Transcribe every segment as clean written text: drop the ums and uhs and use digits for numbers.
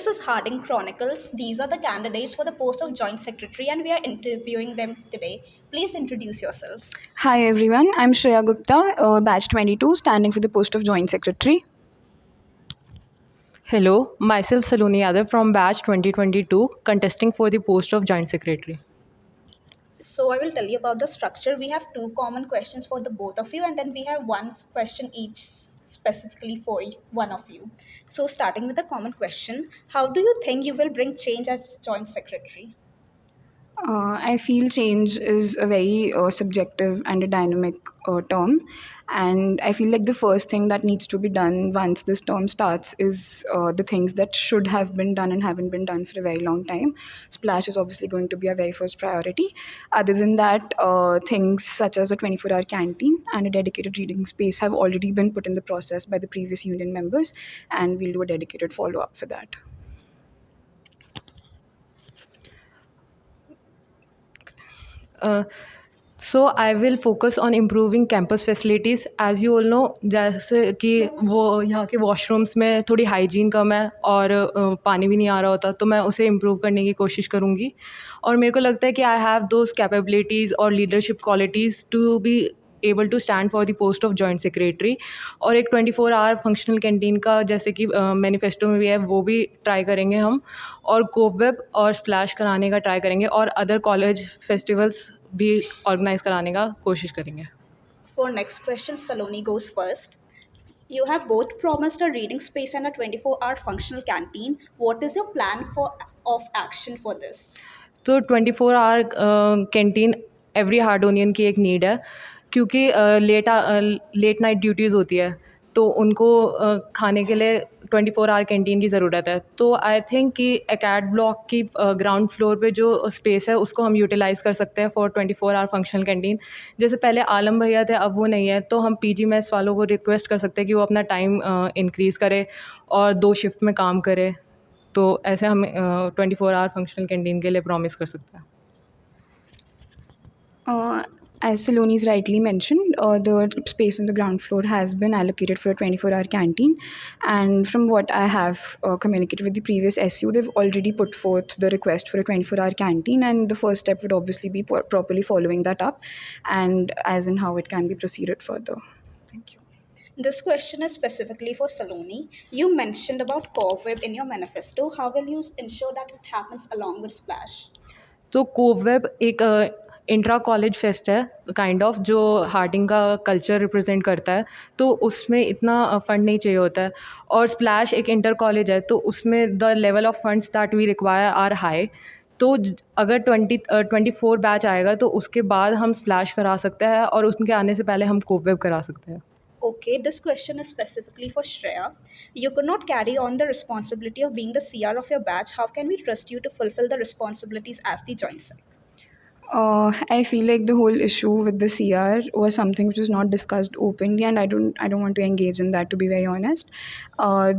this is Harding Chronicles. These are the candidates for the post of Joint Secretary, and we are interviewing them today. Please introduce yourselves. Hi everyone, I'm Shreya Gupta, batch 22, standing for the post of Joint Secretary. Hello, myself Saloni Yadav from batch 2022, contesting for the post of Joint Secretary. So, I will tell you about the structure. We have two common questions for the both of you, and then we have one question each specifically for one of you. So, starting with the common question, how do you think you will bring change as Joint Secretary? I feel change is a very subjective and a dynamic term, and I feel like the first thing that needs to be done once this term starts is the things that should have been done and haven't been done for a very long time. Splash is obviously going to be our very first priority. Other than that, things such as a 24-hour canteen and a dedicated reading space have already been put in the process by the previous union members, and we'll do a dedicated follow up for that. So I will focus on improving campus facilities. As you all know, जैसे कि वो यहाँ के washrooms में थोड़ी hygiene कम है और पानी भी नहीं आ रहा होता, तो मैं उसे इम्प्रूव करने की कोशिश करूँगी. और मेरे को लगता है कि आई हैव दोज कैपेबिलिटीज़ और leadership qualities to be able to stand for the post of joint secretary. और एक 24 आवर फंक्शनल कैंटीन का जैसे कि मैनिफेस्टो में भी है, वो भी ट्राई करेंगे हम. और कोपवेब और स्प्लैश कराने का ट्राई करेंगे, और अदर कॉलेज फेस्टिवल्स भी ऑर्गेनाइज कराने का कोशिश करेंगे. For next question, Saloni goes first. You have both promised a reading space and a 24-hour functional canteen. What is your plan of action for this? तो 24 our canteen every हार्डोनियन की एक need है, क्योंकि late night duties होती है, तो उनको खाने के लिए 24 आवर कैंटीन की ज़रूरत है. तो आई थिंक कि एकेड ब्लॉक की ग्राउंड फ्लोर पे जो स्पेस है उसको हम यूटिलाइज़ कर सकते हैं फॉर 24 आवर फंक्शनल कैंटीन. जैसे पहले आलम भैया थे, अब वो नहीं है, तो हम पीजी मेस वालों को रिक्वेस्ट कर सकते हैं कि वो अपना टाइम इंक्रीज़ करे और 2 शिफ्ट में काम करे. तो ऐसे हम 24 आवर फंक्शनल कैंटीन के लिए प्रॉमिस कर सकते हैं. As Saloni's rightly mentioned, the space on the ground floor has been allocated for a 24-hour canteen. And from what I have communicated with the previous SU, they've already put forth the request for a 24-hour canteen. And the first step would obviously be properly following that up, and as in how it can be proceeded further. Thank you. This question is specifically for Saloni. You mentioned about CoreWeb in your manifesto. How will you ensure that it happens along with Splash? तो कोवेब एक intra college fest है kind of, जो Hardinge का culture represent करता है, तो उसमें इतना फ़ंड नहीं चाहिए होता है. और स्प्लैश एक इंटर कॉलेज है, तो उसमें the level of funds that we require are high. तो अगर 24 बैच आएगा तो उसके बाद हम स्प्लैश करा सकते हैं, और उसके आने से पहले हम कोवेब करा सकते हैं. Okay, this question is specifically for Shreya. You could not carry on the responsibility of being the CR of your batch. How can we trust you to fulfill the responsibilities as the joint sec? I feel like the whole issue with the CR was something which was not discussed openly, and I don't want to engage in that, to be very honest.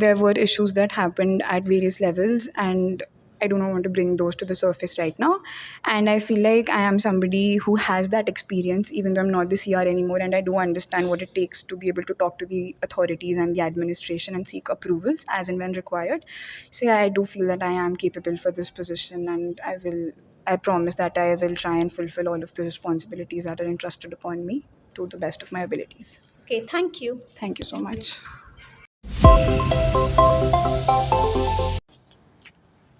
There were issues that happened at various levels, and I do not want to bring those to the surface right now. And I feel like I am somebody who has that experience, even though I'm not the CR anymore, and I do understand what it takes to be able to talk to the authorities and the administration and seek approvals as and when required. So yeah, I do feel that I am capable for this position, and I promise that I will try and fulfill all of the responsibilities that are entrusted upon me to the best of my abilities. Okay, thank you. Thank you so much.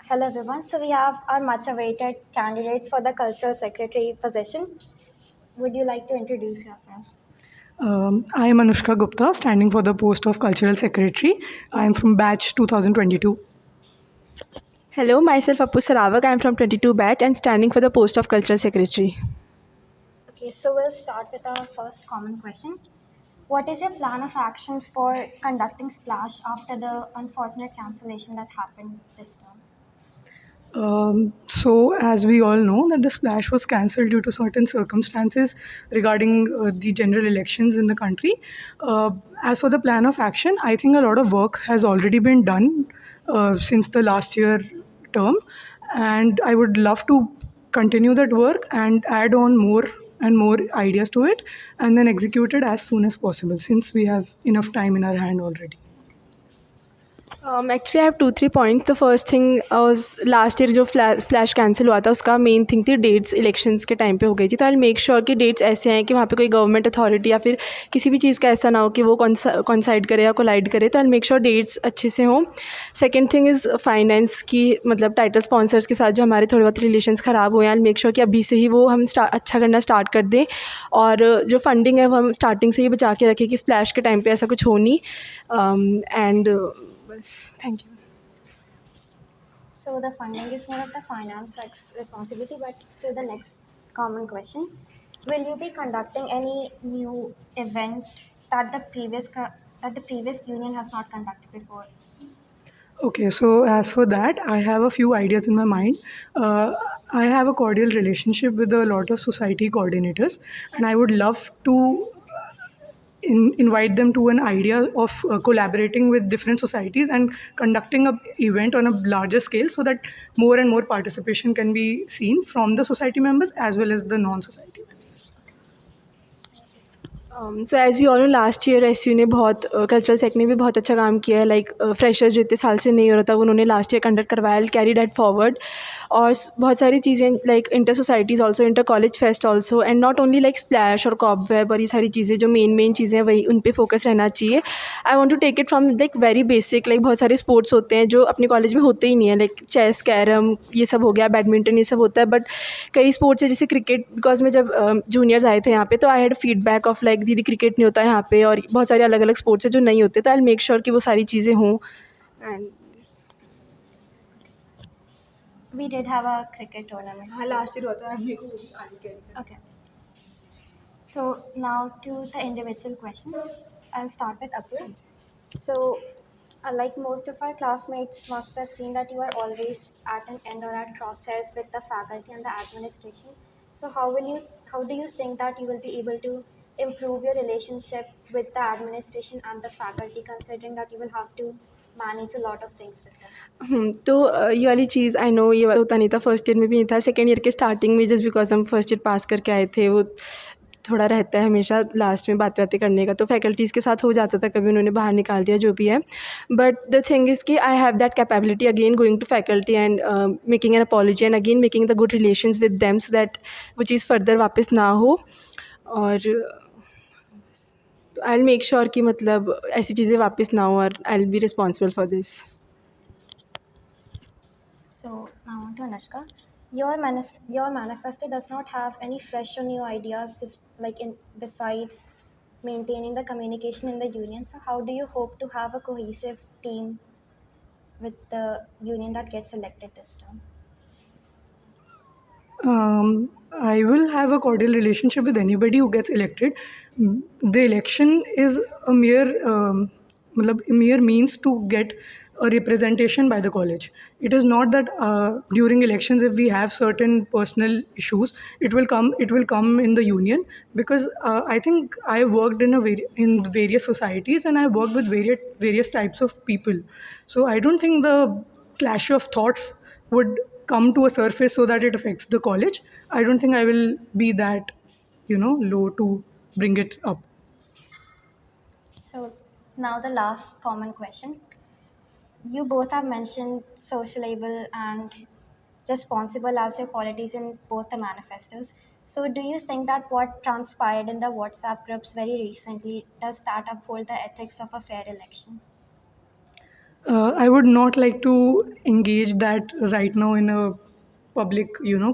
Hello everyone. So we have our much awaited candidates for the cultural secretary position. Would you like to introduce yourself? I am Anushka Gupta, standing for the post of Cultural Secretary. I am from batch 2022. Hello, myself Appu Sarawak. I am from 22 batch and standing for the post of Cultural Secretary. Okay, so we'll start with our first common question. What is your plan of action for conducting Splash after the unfortunate cancellation that happened this term? So, as we all know, that the splash was cancelled due to certain circumstances regarding the general elections in the country. As for the plan of action, I think a lot of work has already been done since the last year term, and I would love to continue that work and add on more and more ideas to it, and then execute it as soon as possible, since we have enough time in our hand already. Actually, I have 2-3 points. The first thing was last year जो splash cancel हुआ था उसका main thing थी dates elections के time पे हो गई थी, तो आई मेक श्योर कि डेट्स ऐसे आएँ कि वहाँ पे कोई गवर्नमेंट अथॉरिटी या फिर किसी भी चीज़ का ऐसा ना हो कि वो कॉन्साइड करे या कोलाइड करे, तो आई मेक श्योर डेट्स अच्छे से हों. सेकेंड थिंग इज़ फाइनेंस की, मतलब टाइटल स्पॉन्सर्स के साथ जो हमारे थोड़े बहुत रिलेशंस ख़राब हुए हैं, आई मेक श्योर कि अभी से ही वो हम अच्छा करना स्टार्ट कर दें, और जो फंडिंग है वो हम स्टार्टिंग से ही बचा के रखें कि स्प्लैश के टाइम पे ऐसा कुछ हो नहीं. एंड बस, thank you. So the funding is one of the finance responsibility. But to the next common question, will you be conducting any new event that the previous union has not conducted before? Okay, so as for that, I have a few ideas in my mind. I have a cordial relationship with a lot of society coordinators, and I would love to invite them to an idea of collaborating with different societies and conducting an event on a larger scale, so that more and more participation can be seen from the society members as well as the non-society members. So as you all know, last year S U ने बहुत cultural sect ने भी बहुत अच्छा काम किया है. Like freshers जो इतने साल से नहीं हो रहा था, वो उन्होंने लास्ट ईयर कंडक्ट करवाया, कैरी डैट फॉरवर्ड. और बहुत सारी चीज़ें like inter societies also, inter college fest also, and not only like splash और कॉब वेब और ये सारी चीज़ें जो मेन चीज़ें हैं वही उन पर फोकस रहना चाहिए. I want to take it from like very basic. Like बहुत सारे स्पोर्ट्स होते हैं जो अपने कॉलेज में होते ही नहीं है, लाइक चेस, कैरम, ये सब हो गया, बैडमिंटन, ये सब होता है. बट कई स्पोर्ट्स है जैसे क्रिकेट, बिकॉज मैं जब जूनियर्स आए थे यहाँ पे, तो I had feedback of like दीदी क्रिकेट नहीं होता यहाँ पे, और बहुत सारे अलग अलग स्पोर्ट्स है जो नहीं होते, तो आई मेक श्योर कि वो सारी चीज़ें हों. And We did have a cricket tournament. हाँ, लास्ट ईयर हुआ था, मेरे को आगे carry. Okay. So now to the individual questions. I'll start with Apu. So, like most of our classmates must have seen that you are always at an end or at crosshairs with the faculty and the administration. So how do you think that you will be able to improve your relationship with the administration and the faculty, considering that you will have to manage a lot of things with them? तो ये वाली चीज़ I know ये होता नहीं था, first year में भी नहीं था. सेकेंड ईयर के स्टार्टिंग में जस्ट बिकॉज हम फर्स्ट ईयर पास करके आए थे, वो थोड़ा रहता है हमेशा लास्ट में बातें करने का, तो फैकल्टीज़ के साथ हो जाता था, कभी उन्होंने बाहर निकाल दिया, जो भी है. बट द थिंग इज़ कि I have that capability again going to faculty and making an apology and again making the good relations with them, so that वो चीज़ फर्दर वापस ना हो. और आई विल मेक श्योर कि मतलब ऐसी चीज़ें वापस ना हो, और I will be responsible for this. So now on to Anushka. Your manifesto does not have any fresh or new ideas, just like besides maintaining the communication in the union. So how do you hope to have a cohesive team with the union that gets elected this term? I will have a cordial relationship with anybody who gets elected. The election is a mere means to get a representation by the college. It is not that during elections, if we have certain personal issues, it will come in the union, because I think I worked in various societies, and I worked with various types of people. So I don't think the clash of thoughts would come to a surface so that it affects the college. I don't think I will be that, low to bring it up. So now the last common question. You both have mentioned sociable and responsible as your qualities in both the manifestos. So do you think that what transpired in the WhatsApp groups very recently, does that uphold the ethics of a fair election? I would not like to engage that right now in a public,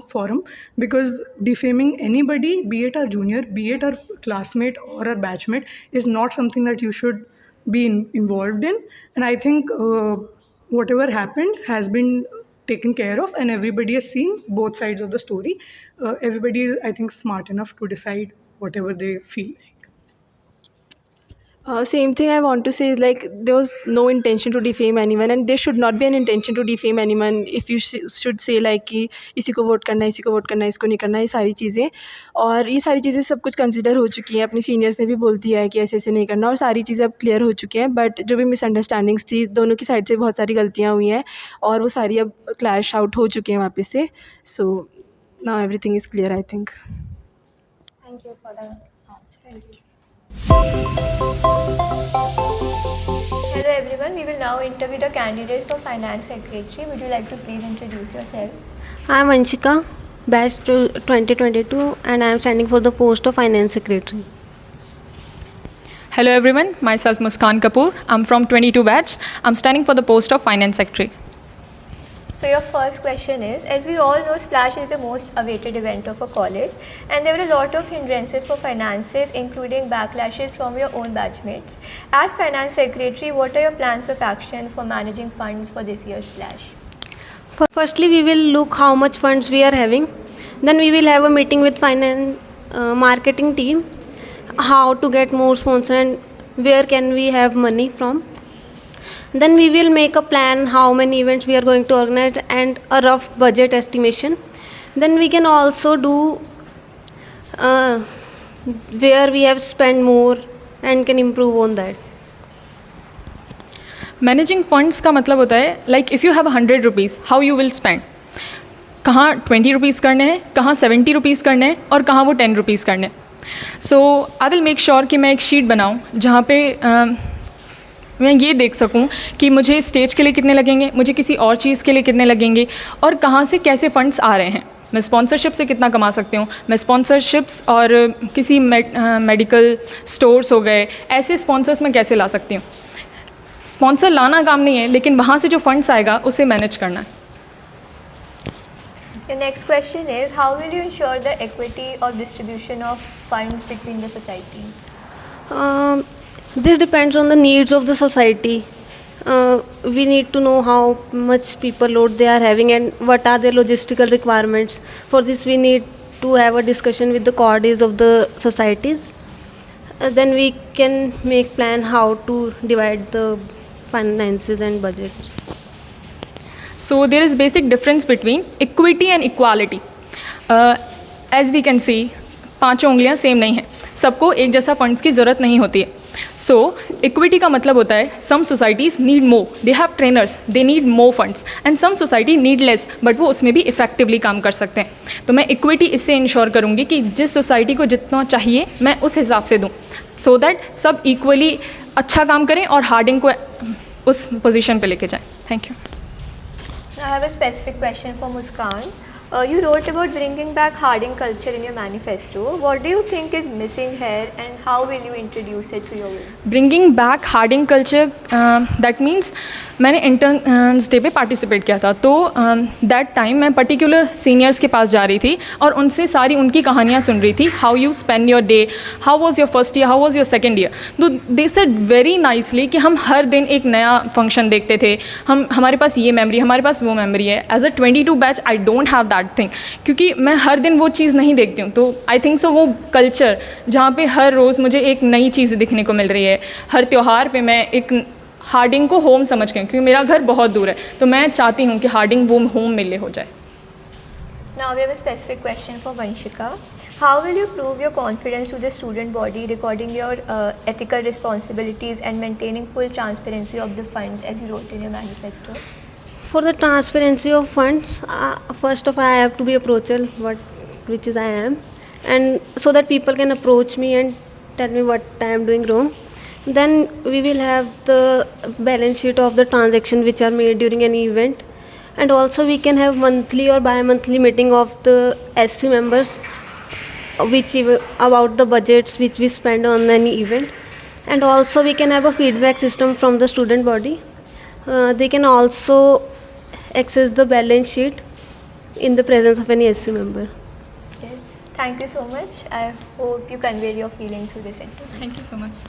forum, because defaming anybody, be it our junior, be it our classmate or our batchmate, is not something that you should be involved in. And I think whatever happened has been taken care of, and everybody has seen both sides of the story. Everybody is, I think, smart enough to decide whatever they feel like. Same thing I want to say is like there was no intention to defame anyone, and there should not be an intention to defame anyone. If you should say like कि इसी को vote करना है, इसी को vote करना है, इसको नहीं करना है, ये सारी चीज़ें, और ये सारी चीज़ें सब कुछ कंसिडर हो चुकी हैं. अपने सीनियर्स ने भी बोल दिया है कि ऐसे ऐसे नहीं करना, और सारी चीज़ें अब क्लियर हो चुकी हैं. बट जो भी मिसअंडरस्टैंडिंग्स थी दोनों की साइड से बहुत सारी गलतियाँ हुई हैं, और वो सारी अब क्लैश आउट हो चुके हैं वापस से. So now everything is clear, I think. Thank you for the answer. Thank you. Hello everyone, we will now interview the candidates for Finance Secretary. Would you like to please introduce yourself? I am Anshika, batch 2022, and I am standing for the post of Finance Secretary. Hello everyone, myself Muskan Kapoor. I'm from 22 batch. I'm standing for the post of Finance Secretary. So your first question is, as we all know, Splash is the most awaited event of a college, and there were a lot of hindrances for finances, including backlashes from your own batchmates. As Finance Secretary, what are your plans of action for managing funds for this year's Splash? Firstly, we will look how much funds we are having. Then we will have a meeting with finance marketing team, how to get more sponsors and where can we have money from. Then we will make a plan how many events we are going to organize and a rough budget estimation. Then we can also do where we have spent more and can improve on that. Managing funds का मतलब होता है like if you have 100 rupees how you will spend, कहाँ 20 rupees करने हैं, कहाँ 70 rupees करने हैं और कहाँ वो 10 रुपीज़ करने हैं. सो आई विल मेक श्योर कि मैं एक शीट बनाऊँ जहाँ पे मैं ये देख सकूं कि मुझे स्टेज के लिए कितने लगेंगे, मुझे किसी और चीज़ के लिए कितने लगेंगे और कहाँ से कैसे फ़ंड्स आ रहे हैं. मैं स्पॉन्सरशिप से कितना कमा सकती हूँ, मैं स्पॉन्सरशिप्स और किसी मेडिकल स्टोर्स हो गए, ऐसे स्पॉन्सर्स मैं कैसे ला सकती हूँ. स्पॉन्सर लाना काम नहीं है, लेकिन वहाँ से जो फंड्स आएगा उसे मैनेज करना है. The next question is, how will you ensure the equity or distribution of funds between the society? This depends on the needs of the society. We need to know how much people load they are having and what are their logistical requirements. For this, we need to have a discussion with the coordinates of the societies. Then we can make plan how to divide the finances and budgets. So there is basic difference between equity and equality. As we can see, पांचों उंगलियां same नहीं हैं, सबको एक जैसा funds की ज़रूरत नहीं होती है. सो इक्विटी का मतलब होता है some societies need more, they have trainers, they need more funds and some society need less, but वो उसमें भी इफेक्टिवली काम कर सकते हैं. तो मैं इक्विटी इससे इंश्योर करूँगी कि जिस सोसाइटी को जितना चाहिए मैं उस हिसाब से दूँ, सो दैट सब इक्वली अच्छा काम करें और हार्डिंग को उस पोजीशन पे लेके जाएं. Thank you. I have a specific question for Muskan. You wrote about bringing back Harding culture in your manifesto. What do you think is missing here and how will you introduce it to your work? Bringing back harding culture, that means मैंने interns day पे participate किया था. तो that time मैं particular seniors के पास जा रही थी और उनसे सारी उनकी कहानियाँ सुन रही थी. How you spend your day, how was your first year, how was your second year. तो दे सेड वेरी नाइसली कि हम हर दिन एक नया फंक्शन देखते थे, हमारे पास ये मेमोरी, हमारे पास वो मेमोरी है. As a 22 batch I don't have that thing, क्योंकि मैं हर दिन वो चीज़ नहीं देखती हूँ. तो आई थिंक सो वो कल्चर जहाँ पे हर रोज़ मुझे एक नई चीज़ दिखने को मिल रही है, हर त्यौहार पे मैं एक हार्डिंग को होम समझ के, क्योंकि मेरा घर बहुत दूर है, तो मैं चाहती हूँ कि हार्डिंग वो होम मिले हो जाए. Now we have a specific question for Vanshika. How will you prove your confidence to the student body regarding your ethical responsibilities and maintaining full transparency of the funds as you wrote in your manifesto? For the transparency of funds, first of all, I have to be approachable, which is I am, and so that people can approach me and tell me what I am doing wrong. Then we will have the balance sheet of the transaction which are made during any event, and also we can have monthly or bi-monthly meeting of the SC members, about the budgets which we spend on any event, and also we can have a feedback system from the student body. They can also access the balance sheet in the presence of any SC member. Okay. Thank you so much. I hope you convey your feelings through this interview. Thank you so much.